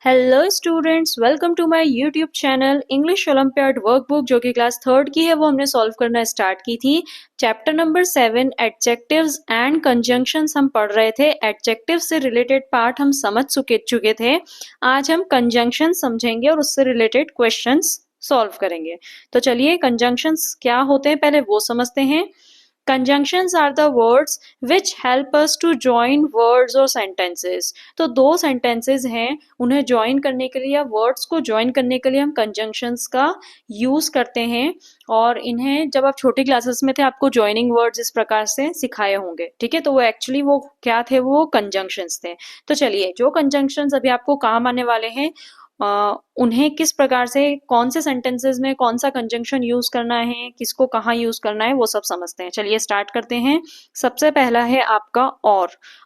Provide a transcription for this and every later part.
Hello students, welcome to my YouTube channel English olympiad workbook जो कि class third की है वो हमने सॉल्व करना स्टार्ट की थी। Chapter number 7 adjectives and conjunctions हम पढ़ रहे थे। एडजेक्टिव से रिलेटेड पार्ट हम समझ चुके थे। आज हम कंजंक्शन समझेंगे और उससे रिलेटेड क्वेश्चंस सॉल्व करेंगे। तो चलिए कंजंक्शंस क्या होते हैं पहले वो समझते हैं। Conjunctions are the words which help us to join words or sentences। तो दो sentences हैं, उन्हें join करने के लिए या words को join करने के लिए हम conjunctions का use करते हैं। और इन्हें जब आप छोटी क्लासेस में थे आपको joining words इस प्रकार से सिखाए होंगे, ठीक है। तो वो एक्चुअली वो क्या थे, वो conjunctions थे। तो चलिए जो conjunctions अभी आपको काम आने वाले हैं उन्हें किस प्रकार से कौन से सेंटेंसेस में कौन सा कंजंक्शन यूज करना है, किसको कहाँ यूज करना है, वो सब समझते हैं। चलिए स्टार्ट करते हैं। सबसे पहला है आपका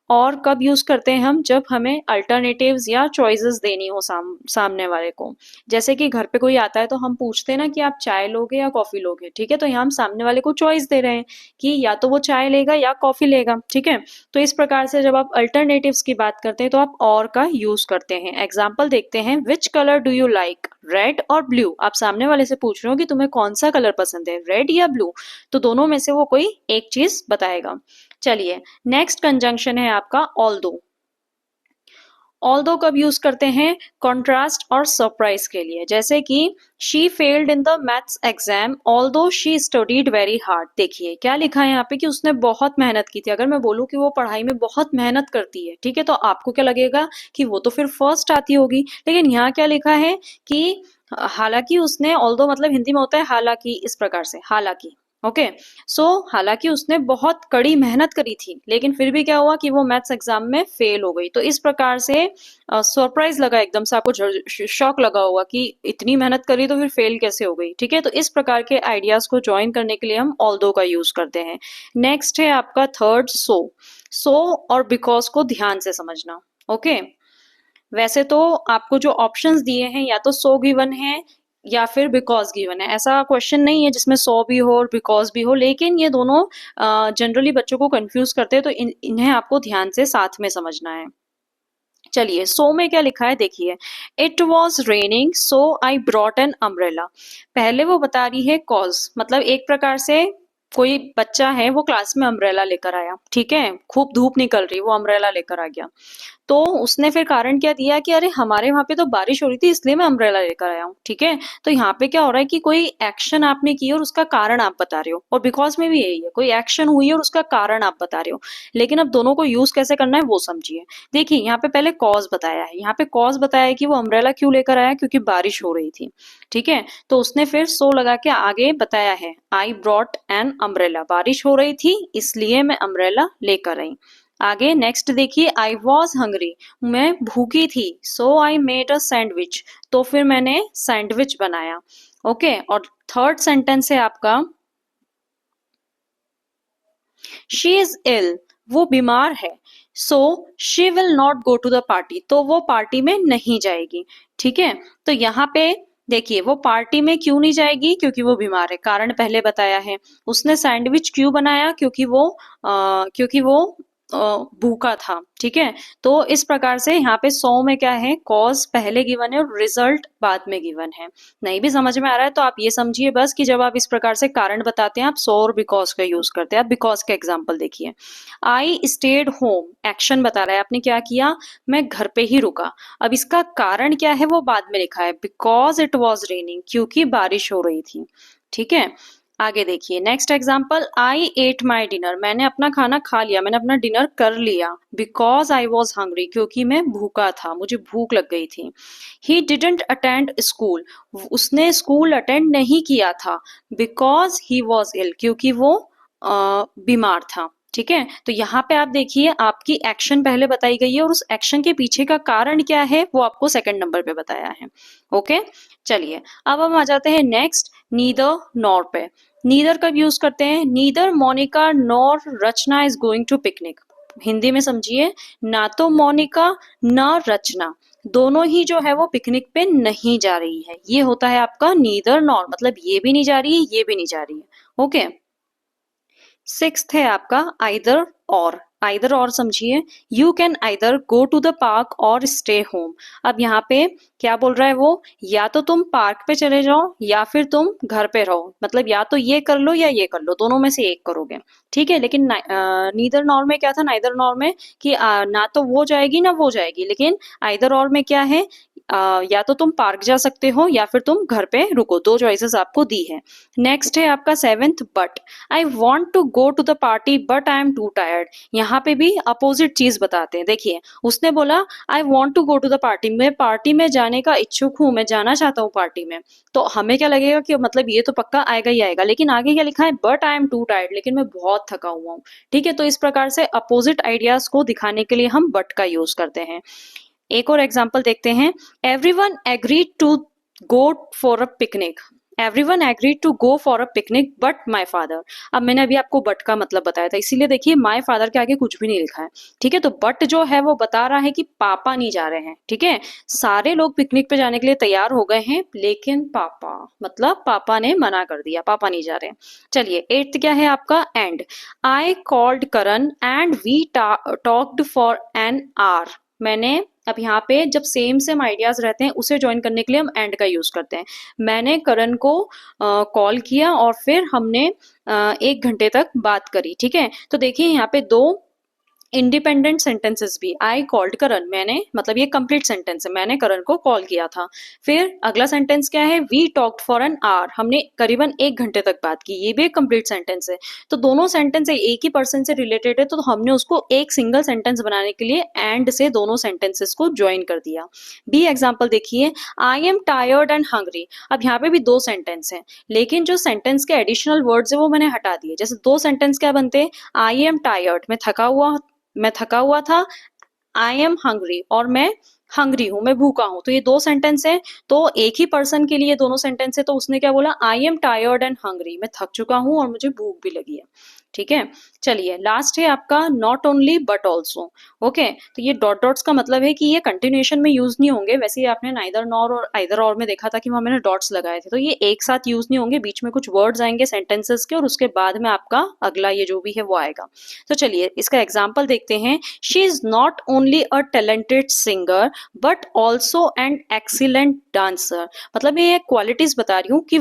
और कब यूज करते हैं हम, जब हमें अल्टरनेटिव्स या चॉइसेस देनी हो सामने वाले को। जैसे कि घर पे कोई आता है तो हम पूछते हैं ना कि आप चाय लोगे या कॉफी लोगे, ठीक है। तो यहाँ हम सामने वाले को चॉइस दे रहे हैं कि या तो वो चाय लेगा या कॉफी लेगा, ठीक है। तो इस प्रकार से जब आप अल्टरनेटिव्स की बात करते हैं तो आप और का यूज करते हैं। एग्जाम्पल देखते हैं। Which colour do you like, red और ब्लू। आप सामने वाले से पूछ रहे हो कि तुम्हें कौन सा कलर पसंद है, रेड या ब्लू। तो दोनों में से वो कोई एक चीज बताएगा। चलिए नेक्स्ट कंजंक्शन है आपका ऑल्दो। ऑल्दो कब यूज करते हैं, कॉन्ट्रास्ट और सरप्राइज के लिए। जैसे कि she failed in the maths exam although she studied very hard. देखिए क्या लिखा है यहाँ पे कि उसने बहुत मेहनत की थी। अगर मैं बोलूँ कि वो पढ़ाई में बहुत मेहनत करती है, ठीक है, तो आपको क्या लगेगा कि वो तो फिर फर्स्ट आती होगी। लेकिन यहाँ क्या लिखा है कि हालांकि उसने, ऑल्दो मतलब हिंदी में होता है हालांकि, इस प्रकार से हालांकि। ओके सो हालांकि उसने बहुत कड़ी मेहनत करी थी लेकिन फिर भी क्या हुआ कि वो मैथ्स एग्जाम में फेल हो गई। तो इस प्रकार से सरप्राइज लगा, एकदम से आपको शॉक लगा होगा कि इतनी मेहनत करी तो फिर फेल कैसे हो गई, ठीक है। तो इस प्रकार के आइडियाज को ज्वाइन करने के लिए हम ऑल्दो का यूज करते हैं। नेक्स्ट है आपका थर्ड सो और बिकॉज को ध्यान से समझना। ओके वैसे तो आपको जो ऑप्शंस दिए हैं या तो सो गिवन है या फिर बिकॉज गिवन है। ऐसा क्वेश्चन नहीं है जिसमें सो भी हो और बिकॉज भी हो, लेकिन ये दोनों जनरली बच्चों को कंफ्यूज करते हैं। तो इन्हें आपको ध्यान से साथ में समझना है। चलिए सो में क्या लिखा है देखिए। It was raining so I brought an umbrella. पहले वो बता रही है कॉज, मतलब एक प्रकार से कोई बच्चा है वो क्लास में अम्ब्रेला लेकर आया, ठीक है, खूब धूप निकल रही, वो अम्ब्रेला लेकर आ गया। तो उसने फिर कारण क्या दिया कि अरे हमारे वहां पे तो बारिश हो रही थी इसलिए मैं अम्ब्रेला लेकर आया हूँ, ठीक है। तो यहाँ पे क्या हो रहा है कि कोई एक्शन आपने की और उसका कारण आप बता रहे हो, और बिकॉज में भी यही है, कोई एक्शन हुई है और उसका कारण आप बता रहे हो। लेकिन अब दोनों को यूज कैसे करना है वो समझिए। देखिए यहाँ पे पहले कॉज बताया है, यहाँ पे कॉज बताया है कि वो अम्ब्रेला क्यों लेकर आया, क्योंकि बारिश हो रही थी, ठीक है। तो उसने फिर सो लगा के आगे बताया है आई ब्रॉट एन अम्ब्रेला, बारिश हो रही थी इसलिए मैं अम्ब्रेला लेकर आई। आगे नेक्स्ट देखिए। आई वॉज हंग्री, मैं भूखी थी, सो आई मेड अ सैंडविच, तो फिर मैंने सैंडविच बनाया। ओके और थर्ड सेंटेंस है आपका शी इज इल, वो बीमार है, so she will not go to the party, तो वो पार्टी में नहीं जाएगी, ठीक है। तो यहाँ पे देखिए वो पार्टी में क्यों नहीं जाएगी, क्योंकि वो बीमार है, कारण पहले बताया है। उसने सैंडविच क्यों बनाया, क्योंकि वो भूखा था, ठीक है। तो इस प्रकार से यहाँ पे सो में क्या है, कॉज पहले गिवन है और रिजल्ट बाद में गिवन है। नहीं भी समझ में आ रहा है तो आप ये समझिए बस कि जब आप इस प्रकार से कारण बताते हैं आप सो और बिकॉज का यूज करते हैं। आप बिकॉज का एग्जाम्पल देखिए। आई स्टेड होम, एक्शन बता रहा है आपने क्या किया, मैं घर पे ही रुका। अब इसका कारण क्या है वो बाद में लिखा है, बिकॉज इट वॉज रेनिंग, क्योंकि बारिश हो रही थी, ठीक है। आगे देखिए next example. I at my dinner, मैंने अपना खाना खा लिया, मैंने अपना डिनर कर लिया। बिकॉज आई वॉज हंग्री, क्योंकि मैं भूखा था, मुझे भूख लग गई थी। ही डिडेंट अटेंड स्कूल, उसने स्कूल अटेंड नहीं किया था। बिकॉज ही वॉज इल, क्योंकि वो बीमार था, ठीक है। तो यहाँ पे आप देखिए आपकी एक्शन पहले बताई गई है और उस एक्शन के पीछे का कारण क्या है वो आपको सेकंड नंबर पे बताया है। ओके चलिए अब हम आ जाते हैं नेक्स्ट नीदर नॉर पे। नीदर कब यूज करते हैं, neither Monica nor Rachna is going to picnic. Hindi में समझिए, ना तो मोनिका ना रचना, दोनों ही जो है वो पिकनिक पे नहीं जा रही है। ये होता है आपका नीदर नॉर, मतलब ये भी नहीं जा रही है ये भी नहीं जा रही है। ओके सिक्स्थ है आपका आइदर और। आइदर और समझिए, you can either go to the park or stay home. अब यहाँ पे क्या बोल रहा है वो, या तो तुम पार्क पे चले जाओ या फिर तुम घर पे रहो, मतलब या तो ये कर लो या ये कर लो, दोनों में से एक करोगे, ठीक है। लेकिन नीदर नॉर में क्या था, नाइदर नॉर में कि ना तो वो जाएगी ना वो जाएगी, लेकिन आइदर और में क्या है, या तो तुम पार्क जा सकते हो या फिर तुम घर पे रुको, दो चॉइसेस आपको दी है। नेक्स्ट है आपका 7th, but I want to go to the party but I am too tired. यहाँ पे भी अपोजिट चीज बताते हैं। देखिए, उसने बोला I want to go to the party, मैं पार्टी में जाने का इच्छुक हूँ, मैं जाना चाहता हूँ पार्टी में, तो हमें क्या लगेगा कि मतलब ये तो पक्का आएगा ही आएगा, लेकिन आगे क्या लिखा है, but I am too tired, लेकिन मैं बहुत थका हुआ हूँ, ठीक है। तो इस प्रकार से अपोजिट आइडियाज को दिखाने के लिए हम बट का यूज करते हैं। एक और एग्जाम्पल देखते हैं, everyone agreed to go for a picnic, everyone agreed to go for a picnic but my father. अब मैंने अभी आपको बट का मतलब बताया था, इसीलिए देखिए माई फादर के आगे कुछ भी नहीं लिखा है, ठीक है। तो बट जो है वो बता रहा है कि पापा नहीं जा रहे हैं, ठीक है। सारे लोग पिकनिक पे जाने के लिए तैयार हो गए हैं, लेकिन पापा, मतलब पापा ने मना कर दिया, पापा नहीं जा रहे हैं। चलिए 8th क्या है आपका, and I called Karan and we talked for an hour. मैंने, अब यहाँ पे जब सेम आइडियाज रहते हैं उसे ज्वाइन करने के लिए हम एंड का यूज करते हैं। मैंने करण को कॉल किया और फिर हमने 1 घंटे तक बात करी, ठीक है। तो देखिए यहाँ पे दो इंडिपेंडेंट सेंटेंसेस भी, आई कॉल्ड करण, मैंने, मतलब ये कंप्लीट सेंटेंस है, मैंने करण को कॉल किया था। फिर अगला सेंटेंस क्या है, we talked for an hour, हमने करीबन 1 घंटे तक बात की, ये भी एक कंप्लीट सेंटेंस है। तो दोनों सेंटेंस एक ही पर्सन से रिलेटेड है, तो हमने उसको एक सिंगल सेंटेंस बनाने के लिए एंड से दोनों सेंटेंसेस को ज्वाइन कर दिया। बी एग्जाम्पल देखिए, I am tired and hungry. अब यहाँ पे भी 2 सेंटेंस है, लेकिन जो सेंटेंस के एडिशनल वर्ड्स है वो मैंने हटा दिए। जैसे 2 सेंटेंस क्या बनते, आई एम टायर्ड, मैं थका हुआ था, आई एम हंग्री, और मैं हंग्री हूं, मैं भूखा हूं। तो ये 2 सेंटेंस है, तो एक ही पर्सन के लिए दोनों सेंटेंस है, तो उसने क्या बोला, I am tired and hungry, मैं थक चुका हूं और मुझे भूख भी लगी है, ठीक है। चलिए लास्ट है आपका not only but also. Okay, तो ये डॉट डॉट्स का मतलब है कि ये कंटिन्यूएशन में यूज नहीं होंगे। वैसे ही आपने नाइदर नॉर और आइदर और में देखा था कि वहां मैंने डॉट्स लगाए थे, तो ये एक साथ यूज नहीं होंगे, बीच में कुछ वर्ड्स आएंगे सेंटेंसेस के और उसके बाद में आपका अगला ये जो भी है वो आएगा। तो चलिए इसका एग्जाम्पल देखते हैं, she is not only a talented singer but also an excellent dancer. मतलब ये क्वालिटीज बता रही हूँ कि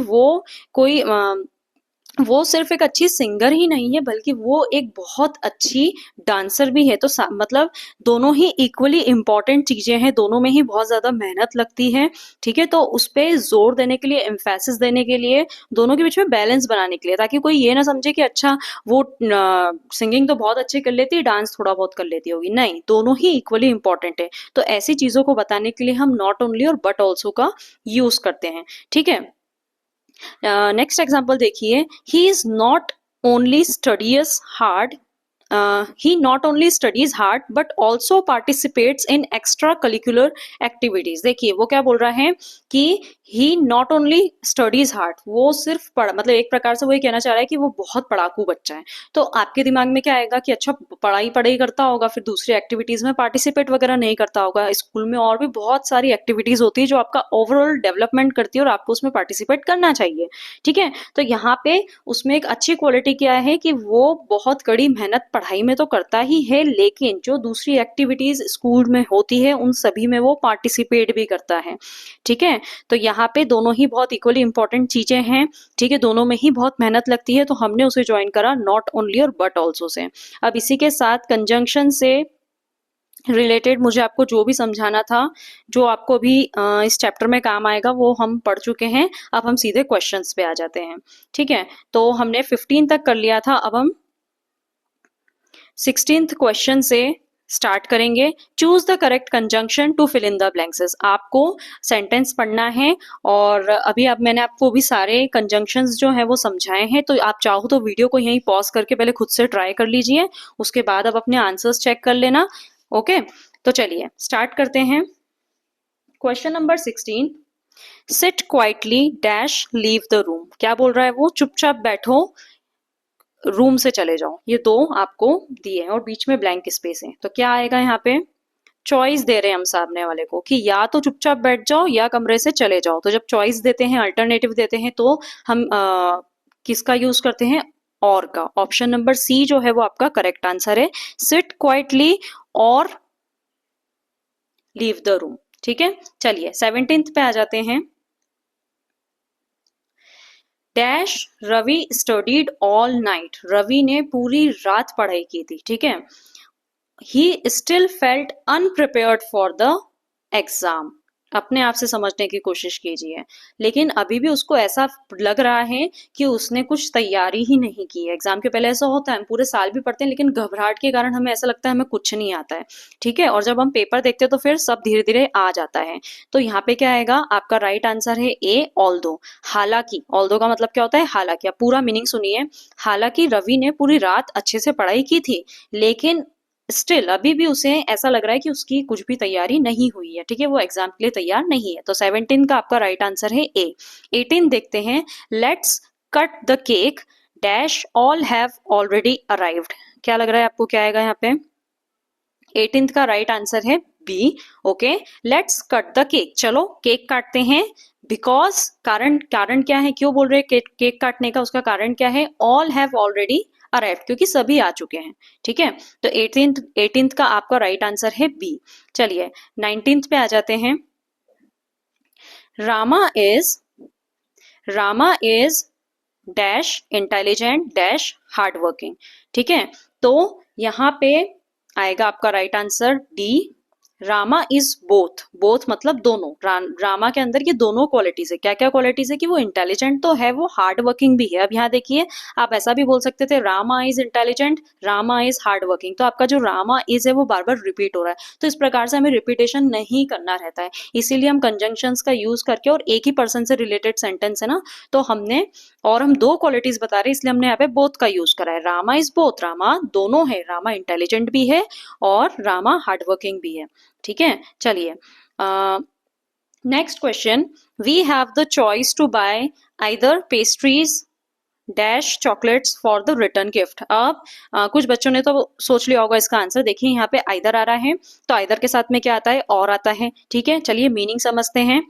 वो सिर्फ एक अच्छी सिंगर ही नहीं है, बल्कि वो एक बहुत अच्छी डांसर भी है। तो मतलब दोनों ही इक्वली इम्पोर्टेंट चीजें हैं, दोनों में ही बहुत ज्यादा मेहनत लगती है, ठीक है। तो उस पर जोर देने के लिए, एम्फेसिस देने के लिए, दोनों के बीच में बैलेंस बनाने के लिए, ताकि कोई ये ना समझे कि अच्छा वो सिंगिंग तो बहुत अच्छी कर लेती है, डांस थोड़ा बहुत कर लेती होगी, नहीं, दोनों ही इक्वली इम्पोर्टेंट है। तो ऐसी चीजों को बताने के लिए हम नॉट ओनली और बट ऑल्सो का यूज करते हैं, ठीक है। नेक्स्ट एग्जाम्पल देखिए, he is not only studies hard, he not only studies hard but also participates in extra curricular activities। देखिए वो क्या बोल रहा है कि he not only studies hard, वो सिर्फ मतलब एक प्रकार से वो ये कहना चाह रहा है कि वो बहुत पढ़ाकू बच्चा है। तो आपके दिमाग में क्या आएगा कि अच्छा पढ़ाई करता होगा, फिर दूसरी एक्टिविटीज में पार्टिसिपेट वगैरह नहीं करता होगा। स्कूल में और भी बहुत सारी एक्टिविटीज होती है जो आपका ओवरऑल डेवलपमेंट करती है और आपको उसमें पार्टिसिपेट करना चाहिए, ठीक है। तो यहाँ पे उसमें एक अच्छी क्वालिटी क्या है कि वो बहुत कड़ी मेहनत पढ़ाई में तो करता ही है, लेकिन जो दूसरी एक्टिविटीज स्कूल में होती है उन सभी में वो पार्टिसिपेट भी करता है, ठीक है। तो यहाँ पे दोनों ही बहुत इक्वली इंपॉर्टेंट चीजें हैं, ठीक है, दोनों में ही बहुत मेहनत लगती है, तो हमने उसे ज्वाइन करा नॉट ओनली और बट ऑल्सो से। अब इसी के साथ कंजंक्शन से रिलेटेड मुझे आपको जो भी समझाना था, जो आपको अभी इस चैप्टर में काम आएगा, वो हम पढ़ चुके हैं। अब हम सीधे क्वेश्चंस पे आ जाते हैं, ठीक है। तो हमने 15 तक कर लिया था, अब हम 16th क्वेश्चन से स्टार्ट करेंगे। Choose the correct conjunction to fill in the blanks. आपको सेंटेंस पढ़ना है और अब मैंने आपको भी सारे कंजंक्शंस जो है वो समझाए हैं, तो आप चाहो तो वीडियो को यहीं पॉज करके पहले खुद से ट्राई कर लीजिए, उसके बाद आप अपने आंसर्स चेक कर लेना। ओके, तो चलिए स्टार्ट करते हैं। Question number 16, sit quietly dash leave the room. क्या बोल रहा है वो, चुपचाप बैठो, रूम से चले जाओ। ये दो आपको दिए हैं और बीच में ब्लैंक स्पेस है, तो क्या आएगा यहाँ पे, चॉइस दे रहे हैं हम सामने वाले को कि या तो चुपचाप बैठ जाओ या कमरे से चले जाओ। तो जब चॉइस देते हैं, अल्टरनेटिव देते हैं, तो हम किसका यूज करते हैं, और का। ऑप्शन नंबर सी जो है वो आपका करेक्ट आंसर है, सिट क्वाइटली और लीव द रूम। ठीक है, चलिए 17th पे आ जाते हैं। Dash Ravi studied all night, Ravi ने पूरी रात पढ़ाई की थी। ठीक है, he still felt unprepared for the exam, अपने आप से समझने की कोशिश कीजिए, लेकिन अभी भी उसको ऐसा लग रहा है कि उसने कुछ तैयारी ही नहीं की है। एग्जाम के पहले ऐसा होता है, हम पूरे साल भी पढ़ते हैं लेकिन घबराहट के कारण हमें ऐसा लगता है हमें कुछ नहीं आता है। ठीक है, और जब हम पेपर देखते हैं तो फिर सब धीरे धीरे आ जाता है। तो यहाँ पे क्या आएगा, आपका राइट आंसर है ए, ऑल्दो। हालांकि, ऑल्दो का मतलब क्या होता है, हालांकि। आप पूरा मीनिंग सुनिए। हालांकि रवि ने पूरी रात अच्छे से पढ़ाई की थी, लेकिन स्टिल अभी भी उसे ऐसा लग रहा है कि उसकी कुछ भी तैयारी नहीं हुई है। ठीक है, वो एग्जाम के लिए तैयार नहीं है। तो 17 का आपका राइट आंसर है ए। 18 देखते हैं। Let's cut the cake dash all have already arrived, क्या लग रहा है आपको, क्या आएगा यहाँ पे? 18th का राइट आंसर है B. Okay, let's cut the cake, चलो केक काटते हैं। बिकॉज, कारण, कारण क्या है, क्यों बोल रहे हैं केक काटने का, उसका कारण क्या है, ऑल हैव ऑलरेडी अराइव्ड, क्योंकि सभी आ चुके हैं। ठीक है, तो 18th का आपका राइट आंसर है बी। चलिए 19th पे आ जाते हैं। Rama is dash intelligent dash hard working. ठीक है, तो यहाँ पे आएगा आपका right answer D. Rama is both, both मतलब दोनों। रामा के अंदर ये दोनों क्वालिटीज है। क्या क्या क्वालिटीज है, कि वो इंटेलिजेंट तो है, वो हार्ड वर्किंग भी है। अब यहाँ देखिए, आप ऐसा भी बोल सकते थे, Rama is intelligent, Rama is hard working. तो आपका जो रामा इज है वो बार बार रिपीट हो रहा है, तो इस प्रकार से हमें रिपीटेशन नहीं करना रहता है। इसीलिए हम कंजंक्शंस का यूज करके, और एक ही पर्सन से रिलेटेड सेंटेंस है ना, तो हमने, और हम दो क्वालिटीज बता रहे हैं इसलिए हमने यहाँ पे बोथ का यूज करा है। रामा इज बोथ, रामा दोनों है, रामा इंटेलिजेंट भी है और रामा हार्ड वर्किंग भी है। ठीक है, चलिए next question. We have the choice to buy either pastries dash chocolates for the return gift. अब कुछ बच्चों ने तो सोच लिया होगा इसका आंसर। देखिए यहाँ पे आइदर आ रहा है, तो आइदर के साथ में क्या आता है, और आता है। ठीक है, चलिए मीनिंग समझते हैं।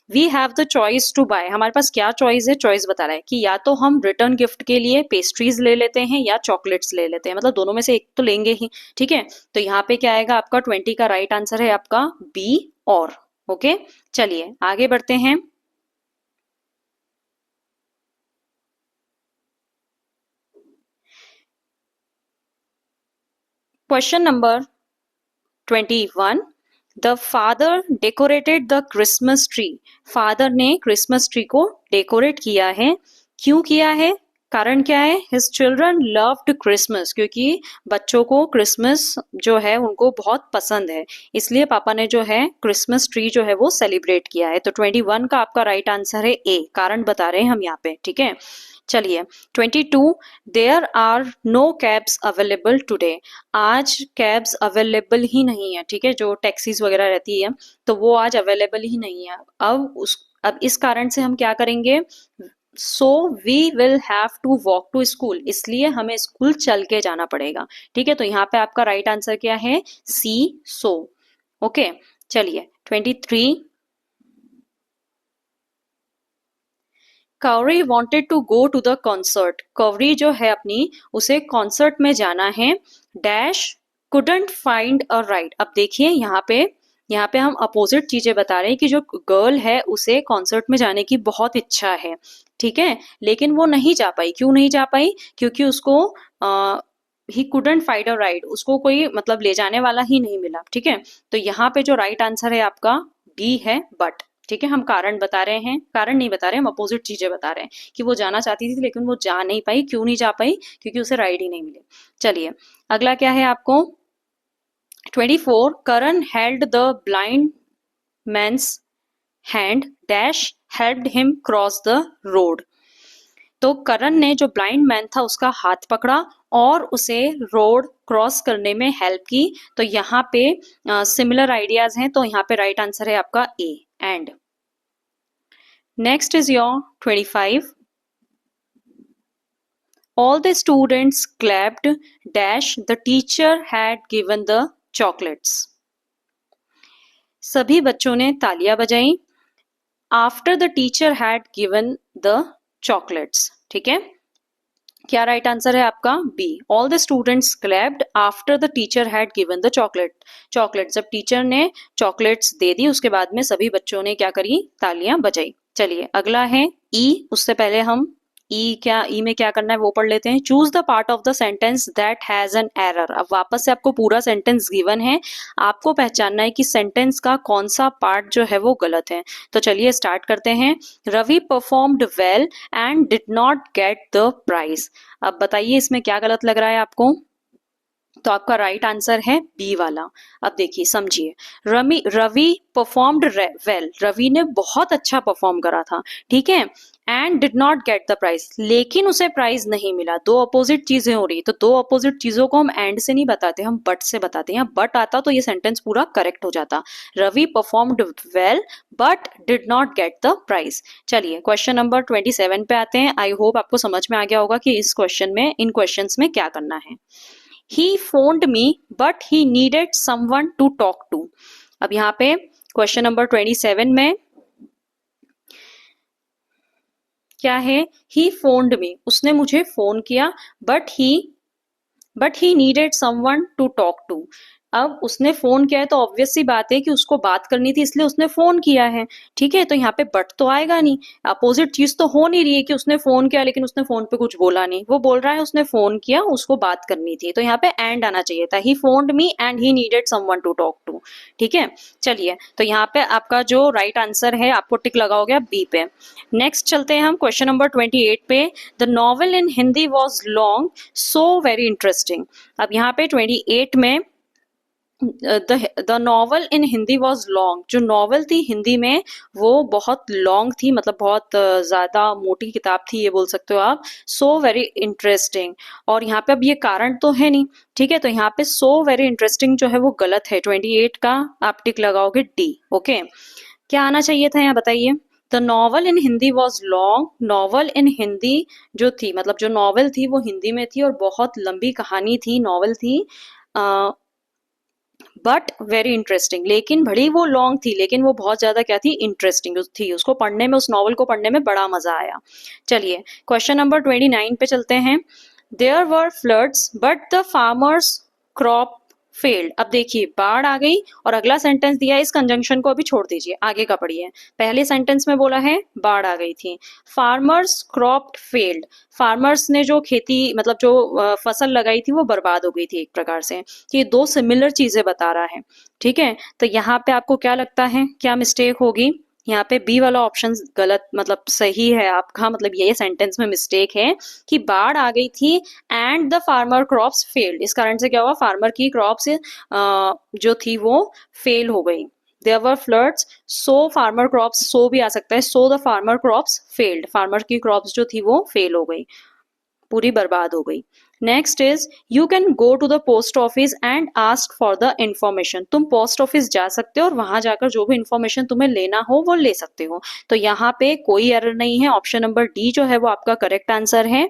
We have the choice to buy, हमारे पास क्या चॉइस है, चॉइस बता रहा है कि या तो हम रिटर्न गिफ्ट के लिए पेस्ट्रीज ले लेते हैं या चॉकलेट्स ले लेते हैं, मतलब दोनों में से एक तो लेंगे ही। ठीक है, तो यहाँ पे क्या आएगा, आपका 20 का राइट आंसर है आपका बी, और। ओके, चलिए आगे बढ़ते हैं। Question number 21। The father decorated the Christmas tree, father ने क्रिसमस ट्री को डेकोरेट किया है। क्यों किया है, कारण क्या है, हिज चिल्ड्रन लव्ड क्रिसमस, क्योंकि बच्चों को क्रिसमस जो है उनको बहुत पसंद है, इसलिए पापा ने जो है क्रिसमस ट्री जो है वो सेलिब्रेट किया है। तो 21 का आपका राइट आंसर है ए, कारण बता रहे हैं हम यहाँ पे। ठीक है, चलिए 22। There are no cabs available today, आज कैब्स अवेलेबल ही नहीं है। ठीक है, जो टैक्सीज वगैरह रहती है तो वो आज अवेलेबल ही नहीं है। अब इस कारण से हम क्या करेंगे, so we will have to walk to school, इसलिए हमें स्कूल चल के जाना पड़ेगा। ठीक है, तो यहाँ पे आपका राइट आंसर क्या है, सी, सो। ओके, चलिए 23। Corey wanted to go to the concert, Corey जो है अपनी, उसे कॉन्सर्ट में जाना है। Dash couldn't find a ride, अब देखिए यहाँ पे हम अपोजिट चीजें बता रहे हैं कि जो गर्ल है उसे कॉन्सर्ट में जाने की बहुत इच्छा है। ठीक है, लेकिन वो नहीं जा पाई। क्यों नहीं जा पाई, क्योंकि उसको he couldn't find a ride, उसको कोई मतलब ले जाने वाला ही नहीं मिला। ठीक है, तो यहाँ पे जो राइट आंसर है आपका डी है, बट। ठीक है, हम कारण बता रहे हैं, कारण नहीं बता रहे, हम अपोजिट चीजें बता रहे हैं कि वो जाना चाहती थी लेकिन वो जा नहीं पाई। क्यों नहीं जा पाई, क्योंकि उसे राइड ही नहीं मिले। चलिए अगला क्या है आपको, 24। Karan held the blind man's hand dash helped him cross the road, तो करण ने जो ब्लाइंड मैन था उसका हाथ पकड़ा और उसे रोड क्रॉस करने में हेल्प की। तो यहाँ पे सिमिलर आइडियाज हैं, तो यहाँ पे राइट आंसर है आपका A, and. Next is your 25। All the students clapped dash the teacher had given the chocolates, सभी बच्चों ने तालियां बजाई after the teacher had given the chocolates. ठीक है, क्या राइट आंसर है आपका? B. All the students clapped after the teacher had given the chocolate जब टीचर ने चॉकलेट्स दे दी उसके बाद में सभी बच्चों ने क्या करी? तालियां बजाई। चलिए अगला है ई। उससे पहले हम ई में क्या करना है वो पढ़ लेते हैं। Choose the part of the sentence that has an error. अब वापस से आपको पूरा सेंटेंस गिवन है, आपको पहचानना है कि सेंटेंस का कौन सा पार्ट जो है वो गलत है। तो चलिए स्टार्ट करते हैं। Ravi performed well and did not get the prize. अब बताइए इसमें क्या गलत लग रहा है आपको? तो आपका राइट आंसर है बी वाला। अब देखिए समझिए, रवि परफॉर्म्ड वेल, रवि ने बहुत अच्छा परफॉर्म करा था, ठीक है, and did not get the prize, लेकिन उसे प्राइज नहीं मिला। दो अपोजिट चीजें हो रही, तो दो अपोजिट चीजों को हम एंड से नहीं बताते, हम बट से बताते हैं। बट आता तो ये सेंटेंस पूरा करेक्ट हो जाता। Ravi performed well but did not get the prize. चलिए क्वेश्चन नंबर 27 पे आते हैं। आई होप आपको समझ में आ गया होगा कि इस क्वेश्चन में, इन क्वेश्चंस में क्या करना है। He phoned me, but he needed someone to talk to. अब यहाँ पे क्वेश्चन नंबर 27 में क्या है? He phoned me, उसने मुझे फोन किया, but he needed someone to talk to. अब उसने फोन किया है तो ऑब्वियस सी बात है कि उसको बात करनी थी, इसलिए उसने फोन किया है, ठीक है। तो यहाँ पे बट तो आएगा नहीं, अपोजिट चीज तो हो नहीं रही है कि उसने फोन किया लेकिन उसने फोन पे कुछ बोला नहीं। वो बोल रहा है उसने फोन किया, उसको बात करनी थी, तो यहाँ पे एंड आना चाहिए था। He phoned me and he needed someone to talk to, ठीक है। चलिए तो यहाँ पे आपका जो राइट आंसर है आपको टिक लगा हो गया बी पे। नेक्स्ट चलते हैं हम क्वेश्चन नंबर 28 पे। The novel in Hindi was long so very interesting. अब यहाँ पे 28 में the novel in Hindi was long, जो नॉवल थी हिंदी में वो बहुत लॉन्ग थी, मतलब बहुत ज्यादा मोटी किताब थी, ये बोल सकते हो आप। सो वेरी इंटरेस्टिंग, और यहाँ पे अब ये कारण तो है नहीं, ठीक है, तो यहाँ पे सो वेरी इंटरेस्टिंग जो है वो गलत है। 28 का आप टिक लगाओगे डी। ओके, क्या आना चाहिए था यहाँ बताइए? The novel in Hindi was long, novel in Hindi जो थी, मतलब जो नॉवल थी वो हिंदी में थी और बहुत लंबी कहानी थी, नॉवल थी, बट वेरी इंटरेस्टिंग, लेकिन भली वो लॉन्ग थी लेकिन वो बहुत ज्यादा क्या थी? इंटरेस्टिंग थी। उसको पढ़ने में, उस नॉवल को पढ़ने में बड़ा मजा आया। चलिए क्वेश्चन नंबर 29 पे चलते हैं। There were floods but the farmers crop failed. अब देखिए बाढ़ आ गई और अगला सेंटेंस दिया है, इस कंजंक्शन को अभी छोड़ दीजिए, आगे का पढ़िए। पहले सेंटेंस में बोला है बाढ़ आ गई थी, फार्मर्स क्रॉप फेल्ड, फार्मर्स ने जो खेती, मतलब जो फसल लगाई थी वो बर्बाद हो गई थी एक प्रकार से। ये दो सिमिलर चीजें बता रहा है, ठीक है। तो यहाँ पे आपको क्या लगता है क्या मिस्टेक होगी? यहाँ पे बी वाला ऑप्शन गलत, मतलब सही है आपका, मतलब ये सेंटेंस में मिस्टेक है कि बाढ़ आ गई थी and the farmer crops failed. इस कारण से क्या हुआ? फार्मर की क्रॉप्स जो थी वो फेल हो गई। There were floods so farmer crops, so भी आ सकता है, so the farmer crops failed, farmer की क्रॉप्स जो थी वो फेल हो गई, पूरी बर्बाद हो गई। Next is you can go to the post office and ask for the information. तुम पोस्ट ऑफिस जा सकते हो और वहां जाकर जो भी इंफॉर्मेशन तुम्हें लेना हो वो ले सकते हो। तो यहाँ पे कोई एरर नहीं है, ऑप्शन नंबर डी जो है वो आपका करेक्ट आंसर है,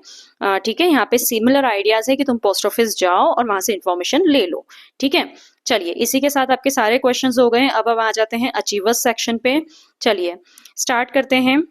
ठीक है। यहाँ पे सिमिलर आइडियाज है कि तुम पोस्ट ऑफिस जाओ और वहां से इंफॉर्मेशन ले लो, ठीक है। चलिए इसी के साथ आपके सारे क्वेश्चंस हो गए। अब आ जाते हैं अचीवर्स सेक्शन पे। चलिए स्टार्ट करते हैं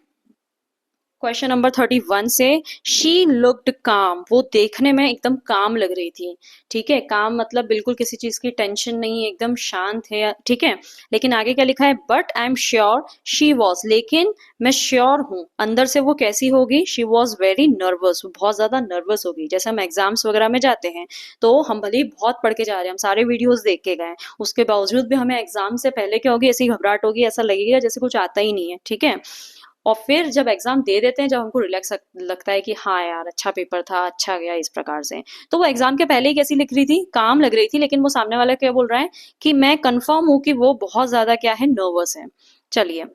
क्वेश्चन नंबर 31 से। शी लुक्ड काम, वो देखने में एकदम काम लग रही थी, ठीक है। काम मतलब बिल्कुल किसी चीज की टेंशन नहीं, एकदम शांत है, ठीक है। लेकिन आगे क्या लिखा है? But I am sure she was, लेकिन मैं श्योर हूं, अंदर से वो कैसी होगी? शी वॉज वेरी नर्वस, वो बहुत ज्यादा नर्वस होगी। जैसे हम एग्जाम्स वगैरह में जाते हैं तो हम भले ही बहुत पढ़ के जा रहे हैं, हम सारे वीडियोस देख के गए, उसके बावजूद भी हमें एग्जाम से पहले क्या होगी? ऐसी घबराहट होगी, ऐसा लगेगा जैसे कुछ आता ही नहीं है, ठीक है। और फिर जब एग्जाम दे देते हैं, जब हमको रिलैक्स लगता है कि हाँ यार अच्छा पेपर था, अच्छा गया, इस प्रकार से, तो वो एग्जाम के पहले ही कैसी लिख रही थी? काम लग रही थी। लेकिन वो सामने वाला क्या बोल रहा है कि मैं कंफर्म हूं कि वो बहुत ज्यादा क्या है? नर्वस है। चलिए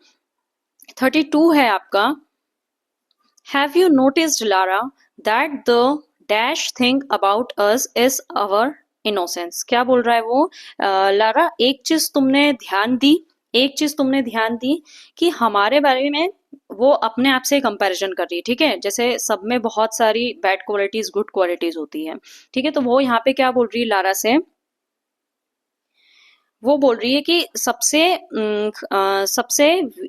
32 है आपका। Have you noticed Lara that the dash thing about us is our innocence. क्या बोल रहा है वो? लारा एक चीज तुमने ध्यान दी, एक चीज तुमने ध्यान दी कि हमारे बारे में वो अपने आप से कंपैरिजन कर रही है, ठीक है। जैसे सब में बहुत सारी बैड क्वालिटीज गुड क्वालिटीज होती है, ठीक है। तो वो यहाँ पे क्या बोल रही है लारा से? वो बोल रही है कि सबसे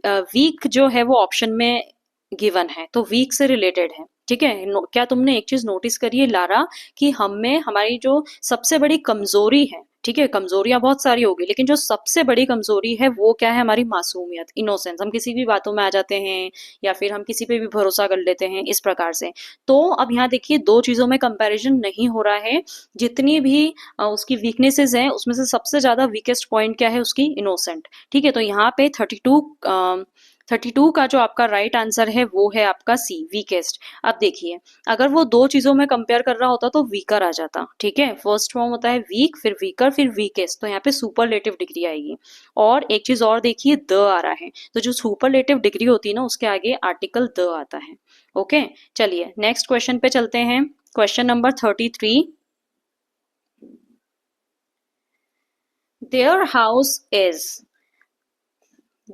वीक जो है वो ऑप्शन में गिवन है, तो वीक से रिलेटेड है, ठीक है। क्या तुमने एक चीज नोटिस करी है लारा, कि हम में हमारी जो सबसे बड़ी कमजोरी है, ठीक है, कमजोरियां बहुत सारी होगी लेकिन जो सबसे बड़ी कमजोरी है वो क्या है, हमारी मासूमियत, इनोसेंस। हम किसी भी बातों में आ जाते हैं या फिर हम किसी पे भी भरोसा कर लेते हैं इस प्रकार से। तो अब यहाँ देखिए दो चीजों में कंपैरिजन नहीं हो रहा है। जितनी भी उसकी वीकनेसेस हैं उसमें से सबसे ज्यादा वीकेस्ट पॉइंट क्या है, उसकी इनोसेंट। ठीक है, तो यहाँ पे 32 का जो आपका राइट आंसर है वो है आपका सी, वीकेस्ट। अब देखिए अगर वो दो चीजों में कंपेयर कर रहा होता तो वीकर आ जाता। ठीक है, फर्स्ट फॉर्म होता है वीक, फिर वीकर, फिर वीकेस्ट, तो यहाँ पे सुपरलेटिव डिग्री आएगी। और एक चीज और देखिए, द आ रहा है, तो जो सुपरलेटिव डिग्री होती है ना उसके आगे आर्टिकल द आता है। ओके, चलिए नेक्स्ट क्वेश्चन पे चलते हैं। Question number 33। There house is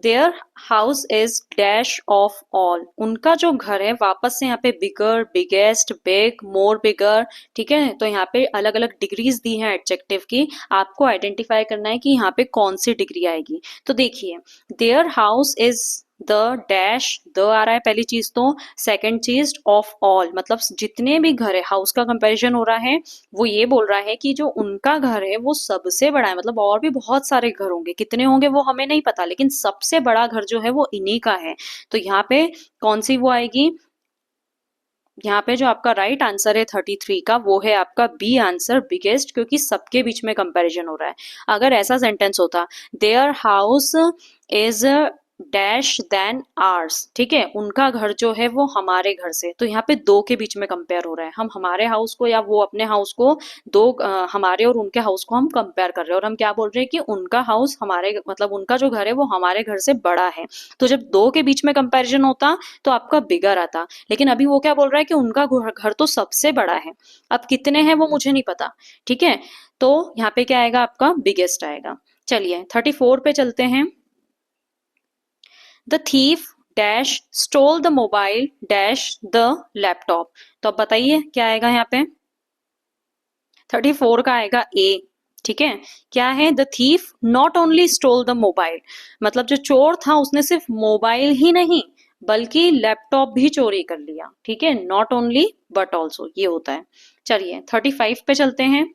there house is dash of all. उनका जो घर है, वापस से यहाँ पे बिगर, बिगेस्ट, बिग, मोर बिगर। ठीक है, तो यहाँ पे अलग अलग डिग्रीज दी हैं एडजेक्टिव की, आपको आइडेंटिफाई करना है कि यहाँ पे कौन सी डिग्री आएगी। तो देखिए there house is the dash, the आ रहा है पहली चीज। तो सेकंड चीज ऑफ ऑल, मतलब जितने भी घर है, हाउस का कंपैरिजन हो रहा है। वो ये बोल रहा है कि जो उनका घर है वो सबसे बड़ा है, मतलब और भी बहुत सारे घर होंगे, कितने होंगे वो हमें नहीं पता, लेकिन सबसे बड़ा घर जो है वो इन्हीं का है। तो यहाँ पे कौन सी वो आएगी, यहाँ पे जो आपका राइट आंसर है 33 का वो है आपका बी आंसर, बिगेस्ट, क्योंकि सबके बीच में कंपैरिजन हो रहा है। अगर ऐसा सेंटेंस होता, their house is dash than ours, ठीक है, उनका घर जो है वो हमारे घर से, तो यहाँ पे दो के बीच में कंपेयर हो रहा है। हम हमारे हाउस को या वो अपने हाउस को, दो हमारे और उनके हाउस को हम कंपेयर कर रहे हैं, और हम क्या बोल रहे हैं कि उनका हाउस हमारे, मतलब उनका जो घर है वो हमारे घर से बड़ा है। तो जब दो के बीच में कंपैरिजन होता तो आपका बिगर आता, लेकिन अभी वो क्या बोल रहा है कि उनका घर तो सबसे बड़ा है। अब कितने हैं वो मुझे नहीं पता। ठीक है, तो यहाँ पे क्या आएगा, आपका बिगेस्ट आएगा। चलिए 34 पे चलते हैं। The thief dash stole the mobile dash the laptop. तो अब बताइए क्या आएगा यहाँ पे, 34 का आएगा ए। ठीक है, क्या है, the thief not only stole the mobile, मतलब जो चोर था उसने सिर्फ मोबाइल ही नहीं बल्कि लैपटॉप भी चोरी कर लिया। ठीक है, नॉट ओनली बट ऑल्सो, ये होता है। चलिए 35 पे चलते हैं।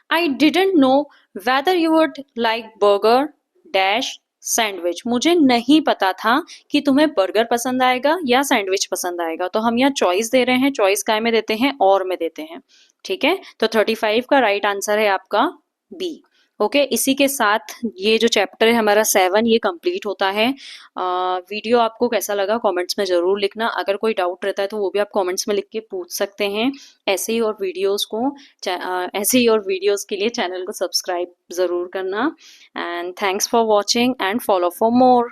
I didn't know whether you would like burger dash sandwich. मुझे नहीं पता था कि तुम्हें बर्गर पसंद आएगा या सैंडविच पसंद आएगा। तो हम यहाँ चॉइस दे रहे हैं, चॉइस काय में देते हैं, और में देते हैं। ठीक है, तो 35 का राइट आंसर है आपका बी। ओके, इसी के साथ ये जो चैप्टर है हमारा 7 ये कंप्लीट होता है। वीडियो आपको कैसा लगा कमेंट्स में जरूर लिखना। अगर कोई डाउट रहता है तो वो भी आप कमेंट्स में लिख के पूछ सकते हैं। ऐसे ही और वीडियोस को ऐसे ही और वीडियोस के लिए चैनल को सब्सक्राइब जरूर करना। And thanks for watching and follow for more.